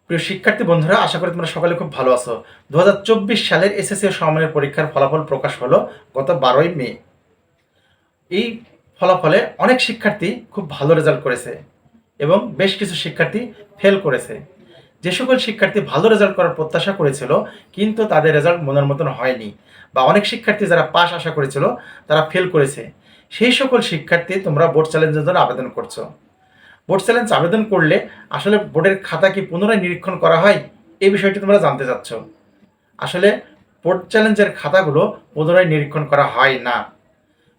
প্রিয় শিক্ষার্থী বন্ধুরা, আশা করি তোমরা সকালে খুব ভালো আছো। 2024 সালের এসএসসি ও সমমানের পরীক্ষার ফলাফল প্রকাশ হলো গত 12ই মে। এই ফলাফলে অনেক শিক্ষার্থী খুব ভালো রেজাল্ট করেছে এবং বেশ কিছু শিক্ষার্থী ফেল করেছে। যে সকল শিক্ষার্থী ভালো রেজাল্ট করার প্রত্যাশা করেছিল কিন্তু তাদের রেজাল্ট মনের মতন হয়নি, বা অনেক শিক্ষার্থী যারা পাস আশা করেছিল তারা ফেল করেছে, সেই সকল শিক্ষার্থী তোমরা বোর্ড চ্যালেঞ্জের জন্য আবেদন করছো। বোর্ড চ্যালেঞ্জ আবেদন করলে আসলে বোর্ডের খাতা কি পুনরায় নিরীক্ষণ করা হয়, এই বিষয়টি তোমরা জানতে চাচ্ছ। আসলে বোর্ড চ্যালেঞ্জের খাতাগুলো পুনরায় নিরীক্ষণ করা হয় না।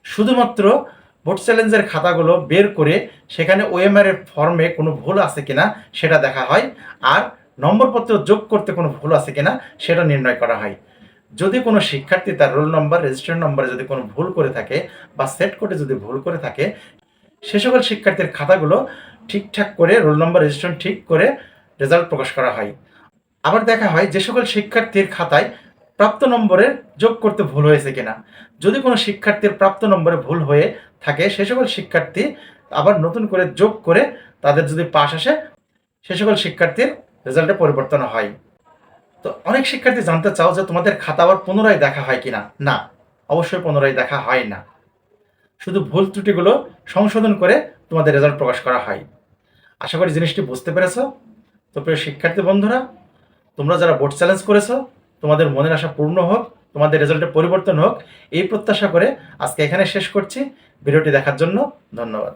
শুধুমাত্র বোর্ড চ্যালেঞ্জের খাতাগুলো বের করে সেখানে ওএমআর এর ফর্মে কোনো ভুল আছে কিনা সেটা দেখা হয়, আর নম্বরপত্র যোগ করতে কোনো ভুল আছে কিনা সেটা নির্ণয় করা হয়। যদি কোনো শিক্ষার্থী তার রোল নম্বর, রেজিস্ট্রেশন নম্বরে যদি কোনো ভুল করে থাকে বা সেট কোডে যদি ভুল করে থাকে, সে সকল শিক্ষার্থীর খাতাগুলো ঠিকঠাক করে রোল নম্বর, রেজিস্ট্রেশন ঠিক করে রেজাল্ট প্রকাশ করা হয়। আবার দেখা হয় যে সকল শিক্ষার্থীর খাতায় প্রাপ্ত নম্বরের যোগ করতে ভুল হয়েছে কিনা। যদি কোনো শিক্ষার্থীর প্রাপ্ত নম্বরে ভুল হয়ে থাকে, সে সকল শিক্ষার্থী আবার নতুন করে যোগ করে তাদের যদি পাস আসে, সে সকল শিক্ষার্থীর রেজাল্টে পরিবর্তন হয়। তো অনেক শিক্ষার্থী জানতে চাও যে তোমাদের খাতা আবার পুনরায় দেখা হয় কিনা। না, অবশ্যই পুনরায় দেখা হয় না। শুধু ভুল ত্রুটিগুলো সংশোধন করে তোমাদের রেজাল্ট প্রকাশ করা হয়। আশা করি জিনিসটি বুঝতে পেরেছো। তো প্রিয় শিক্ষার্থী বন্ধুরা, তোমরা যারা বোর্ড চ্যালেঞ্জ করেছো, তোমাদের মনের আশা পূর্ণ হোক, তোমাদের রেজাল্টে পরিবর্তন হোক, এই প্রত্যাশা করে আজকে এখানে শেষ করছি। ভিডিওটি দেখার জন্য ধন্যবাদ।